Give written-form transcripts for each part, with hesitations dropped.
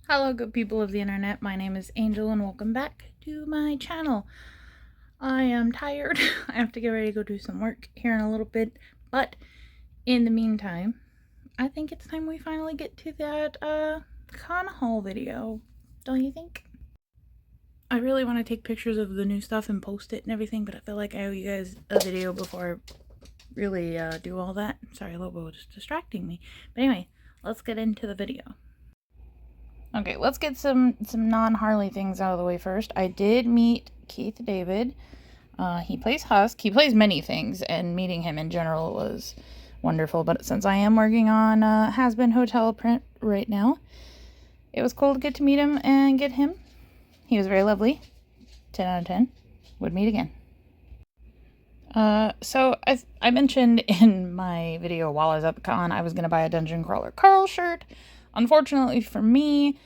Hello, good people of the internet. My name is Angel and welcome back to my channel. I am tired. I have to get ready to go do some work here in a little bit, but in the meantime, I think it's time we finally get to that con haul video. Don't you think? I really want to take pictures of the new stuff and post it and everything, but I feel like I owe you guys a video before I really do all that. Sorry, Lobo was distracting me. But anyway, let's get into the video. Okay, let's get some non-Harley things out of the way first. I did meet Keith David. He plays Husk. He plays many things, and meeting him in general was wonderful. But since I am working on Has-Been Hotel print right now, it was cool to get to meet him and get him. He was very lovely. 10 out of 10. Would meet again. So I mentioned in my video while I was at the con, I was going to buy a Dungeon Crawler Carl shirt. Unfortunately for me,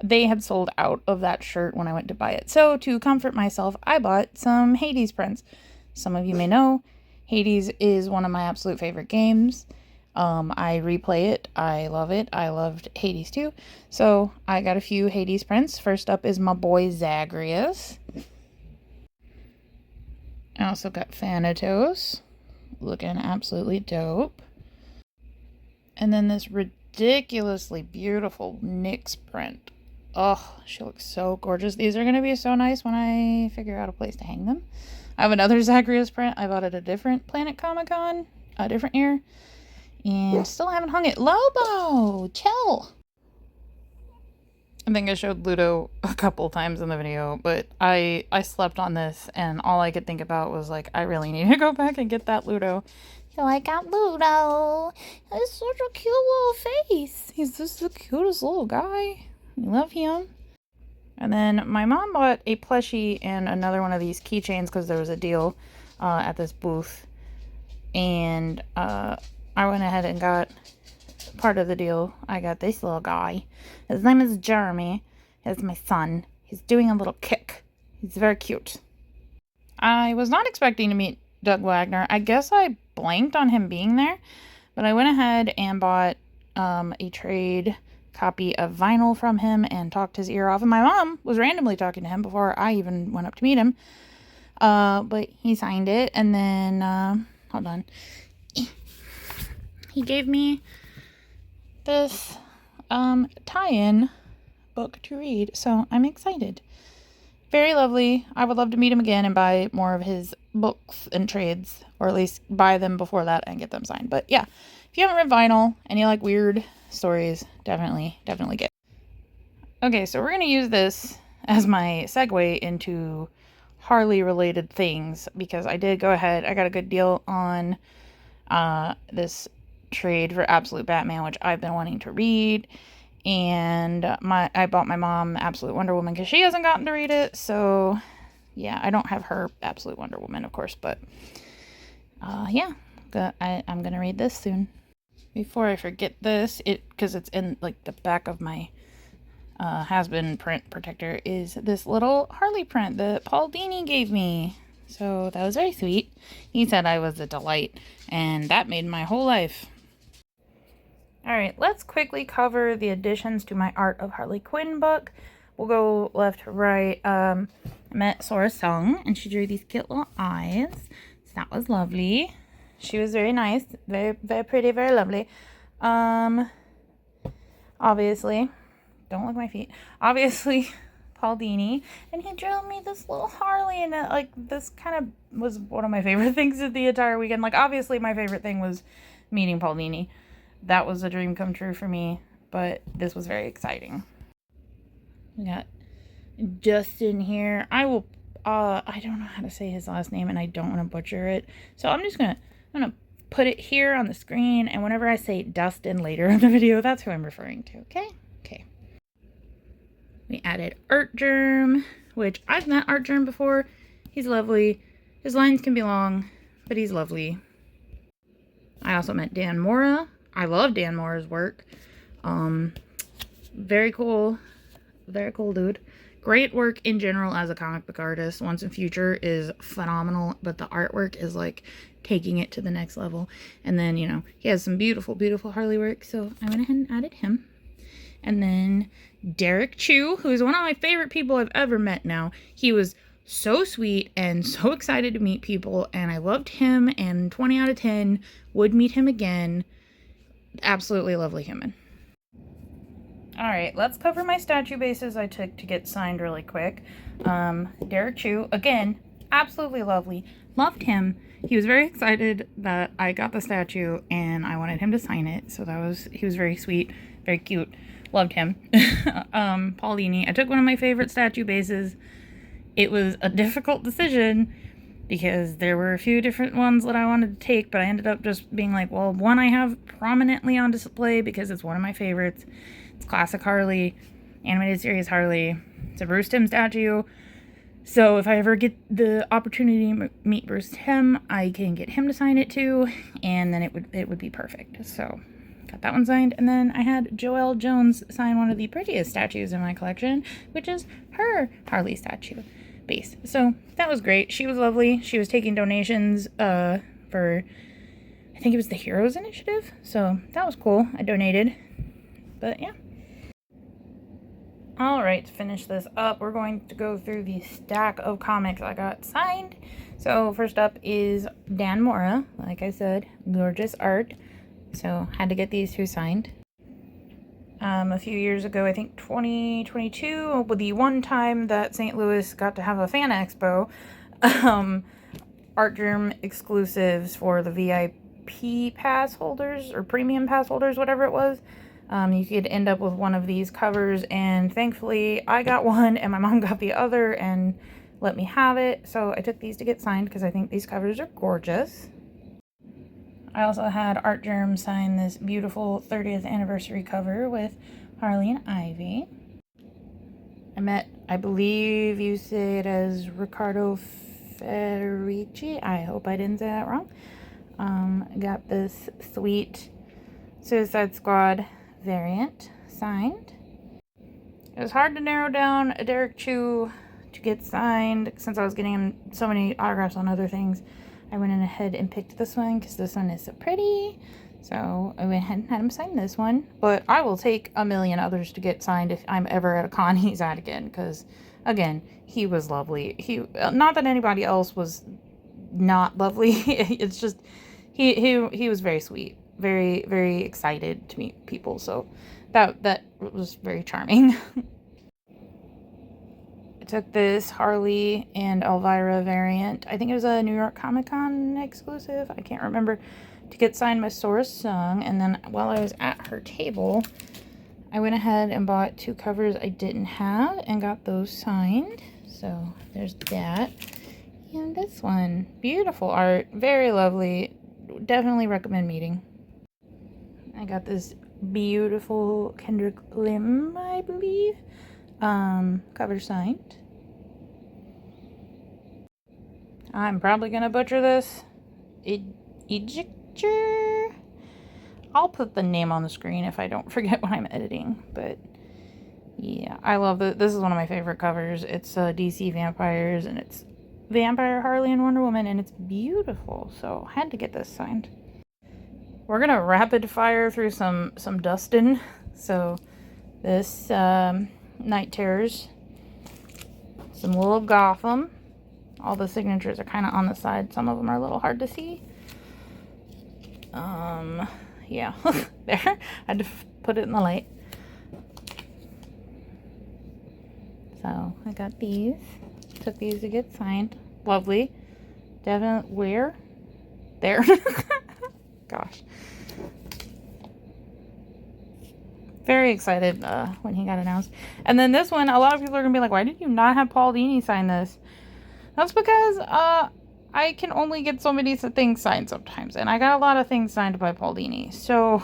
they had sold out of that shirt when I went to buy it. So to comfort myself, I bought some Hades prints. Some of you may know, Hades is one of my absolute favorite games. I replay it. I love it. I loved Hades too. So I got a few Hades prints. First up is my boy Zagreus. I also got Thanatos, looking absolutely dope. And then this ridiculously beautiful Nyx print. Oh, she looks so gorgeous. These are going to be so nice when I figure out a place to hang them. I have another Zagreus print. I bought it at a different Planet Comicon, a different year. And still haven't hung it. Lobo, chill. I think I showed Ludo a couple times in the video, but I slept on this and all I could think about was like, I really need to go back and get that Ludo. So I got Ludo. He's such a cute little face. He's just the cutest little guy. I love him. And then my mom bought a plushie and another one of these keychains because there was a deal at this booth. And I went ahead and got part of the deal. I got this little guy. His name is Jeremy. He's my son. He's doing a little kick. He's very cute. I was not expecting to meet Doug Wagner. I guess I blanked on him being there, but I went ahead and bought a trade copy of vinyl from him and talked his ear off. And my mom was randomly talking to him before I even went up to meet him. But he signed it, and then hold on. He gave me this tie-in book to read, so I'm excited. Very lovely. I would love to meet him again and buy more of his books and trades, or at least buy them before that and get them signed. But yeah, if you haven't read vinyl and you like weird stories, definitely get it. Okay, so we're going to use this as my segue into Harley related things, because I did go ahead, I got a good deal on this trade for Absolute Batman, which I've been wanting to read, and I bought my mom Absolute Wonder Woman because she hasn't gotten to read it. So yeah, I don't have her Absolute Wonder Woman, of course, but yeah, I'm gonna read this soon. Before I forget this, because it's in like the back of my Has-Been print protector, is this little Harley print that Paul Dini gave me. So that was very sweet. He said I was a delight, and that made my whole life. Alright, let's quickly cover the additions to my Art of Harley Quinn book. We'll go left to right. I met Sora Sung, and she drew these cute little eyes. So that was lovely. She was very nice. Very, very pretty, very lovely. Obviously, don't look at my feet. Obviously, Paul Dini. And he drew me this little Harley, and this kind of was one of my favorite things of the entire weekend. Like, obviously, my favorite thing was meeting Paul Dini. That was a dream come true for me, but this was very exciting. We got Justin here. I don't know how to say his last name, and I don't want to butcher it. So I'm gonna put it here on the screen, and whenever I say Dustin later in the video, that's who I'm referring to, okay? Okay. We added Art Germ, which I've met Art Germ before. He's lovely. His lines can be long, but he's lovely. I also met Dan Mora. I love Dan Mora's work. Very cool dude. Great work in general as a comic book artist. Once and Future is phenomenal, but the artwork is like taking it to the next level. And then, you know, he has some beautiful Harley work, so I went ahead and added him. And then Derek Chu, who's one of my favorite people I've ever met now. He was so sweet and so excited to meet people, and I loved him, and 20 out of 10 would meet him again. Absolutely lovely human. Alright, let's cover my statue bases I took to get signed really quick. Derek Chu, again, absolutely lovely. Loved him. He was very excited that I got the statue and I wanted him to sign it. So he was very sweet, very cute. Loved him. Paulini, I took one of my favorite statue bases. It was a difficult decision because there were a few different ones that I wanted to take, but I ended up just being like, well, one I have prominently on display because it's one of my favorites. It's classic Harley, animated series Harley. It's a Bruce Timm statue. So if I ever get the opportunity to meet Bruce Timm, I can get him to sign it too, and then it would be perfect. So got that one signed, and then I had Joelle Jones sign one of the prettiest statues in my collection, which is her Harley statue base. So that was great. She was lovely. She was taking donations for, I think it was the Heroes Initiative. So that was cool. I donated. But yeah. Alright, to finish this up, we're going to go through the stack of comics I got signed. So first up is Dan Mora. Like I said, gorgeous art. So had to get these two signed. A few years ago, I think 2022, the one time that St. Louis got to have a fan expo, Art Germ exclusives for the VIP pass holders or premium pass holders, whatever it was. You could end up with one of these covers, and thankfully I got one and my mom got the other and let me have it. So I took these to get signed because I think these covers are gorgeous. I also had Art Germ sign this beautiful 30th anniversary cover with Harley and Ivy. I met, I believe you say it as Riccardo Federici. I hope I didn't say that wrong. I got this sweet Suicide Squad variant signed. It was hard to narrow down a Derek Chu to get signed since I was getting so many autographs on other things. I went in ahead and picked this one because this one is so pretty. So I went ahead and had him sign this one. But I will take a million others to get signed if I'm ever at a con he's at again. Because, again, he was lovely. Not that anybody else was not lovely. It's just, he was very sweet. Very, very excited to meet people. So that was very charming. I took this Harley and Elvira variant. I think it was a New York Comicon exclusive. I can't remember. To get signed by Sora Sung. And then while I was at her table, I went ahead and bought two covers I didn't have and got those signed. So there's that. And this one. Beautiful art. Very lovely. Definitely recommend meeting. I got this beautiful Kendrick Lim, I believe, cover signed. I'm probably gonna butcher this. Ejector. I'll put the name on the screen if I don't forget when I'm editing. But yeah, I love it. This is one of my favorite covers. It's DC Vampires, and it's Vampire, Harley, and Wonder Woman, and it's beautiful. So I had to get this signed. We're gonna rapid fire through some Dustin. So this Night Terrors, some little Gotham. All the signatures are kind of on the side. Some of them are a little hard to see. Yeah, there. I had to put it in the light. So I got these. Took these to get signed. Lovely. Definitely. Where? There. Gosh. Very excited when he got announced. And then this one, a lot of people are going to be like, why did you not have Paul Dini sign this? That's because I can only get so many things signed sometimes. And I got a lot of things signed by Paul Dini. So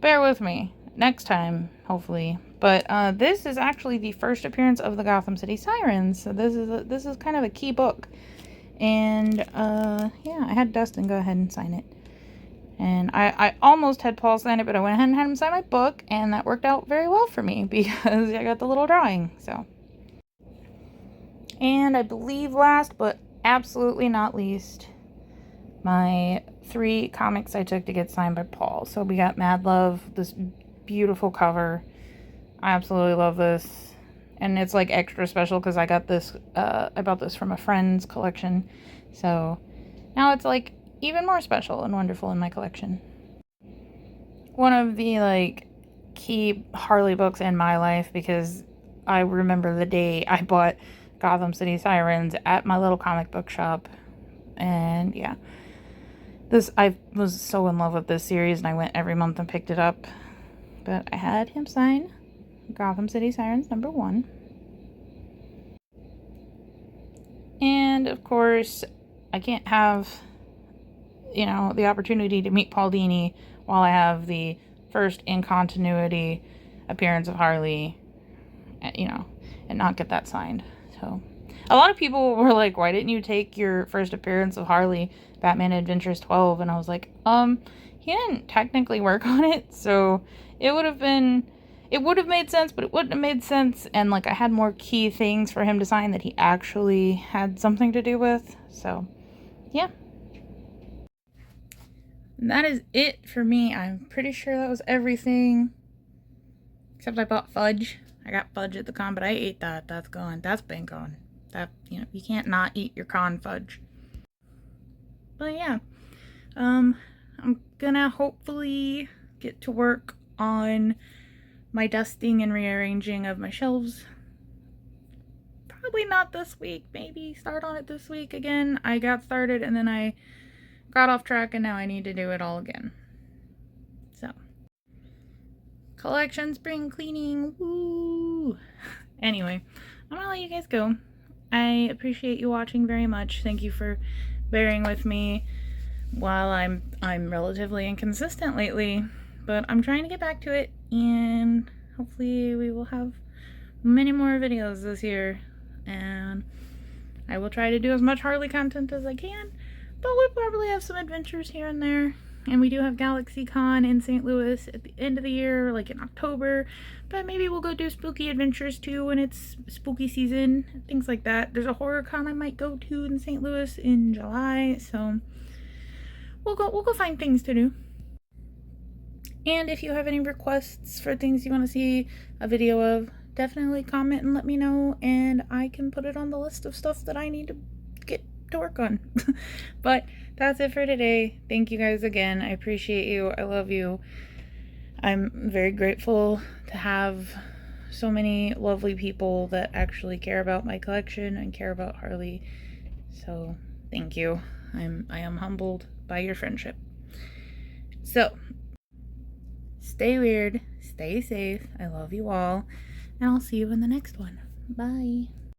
bear with me. Next time, hopefully. But this is actually the first appearance of the Gotham City Sirens. So this is kind of a key book. And yeah, I had Dustin go ahead and sign it. And I almost had Paul sign it, but I went ahead and had him sign my book, and that worked out very well for me because I got the little drawing, so. And I believe last, but absolutely not least, my 3 comics I took to get signed by Paul. So we got Mad Love, this beautiful cover. I absolutely love this. And it's like extra special because I got this, I bought this from a friend's collection. So now it's like even more special and wonderful in my collection. One of the like key Harley books in my life, because I remember the day I bought Gotham City Sirens at my little comic book shop. And yeah, I was so in love with this series and I went every month and picked it up. But I had him sign Gotham City Sirens #1. And of course, I can't have, the opportunity to meet Paul Dini while I have the first in continuity appearance of Harley, and not get that signed. So, a lot of people were like, why didn't you take your first appearance of Harley, Batman Adventures 12? And I was like, he didn't technically work on it, so it would have made sense, but it wouldn't have made sense. And like, I had more key things for him to sign that he actually had something to do with. So, yeah. And that is it for me. I'm pretty sure that was everything. Except I bought fudge. I got fudge at the con, but I ate that. That's gone. That's been gone. That, you can't not eat your con fudge. But yeah. I'm gonna hopefully get to work on my dusting and rearranging of my shelves. Probably not this week. Maybe start on it this week again. I got started and then I got off track and now I need to do it all again. So, collection spring cleaning, woo! Anyway, I'm gonna let you guys go. I appreciate you watching very much. Thank you for bearing with me while I'm relatively inconsistent lately, but I'm trying to get back to it, and hopefully we will have many more videos this year, and I will try to do as much Harley content as I can, but we'll probably have some adventures here and there. And we do have GalaxyCon in St. Louis at the end of the year, like in October. But maybe we'll go do spooky adventures too when it's spooky season, things like that. There's a horror con I might go to in St. Louis in July, so we'll go find things to do. And if you have any requests for things you want to see a video of, definitely comment and let me know, and I can put it on the list of stuff that I need to get to work on. But that's it for today. Thank you guys again. I appreciate you. I love you. I'm very grateful to have so many lovely people that actually care about my collection and care about Harley. So thank you. I am humbled by your friendship. So stay weird, stay safe. I love you all, and I'll see you in the next one. Bye.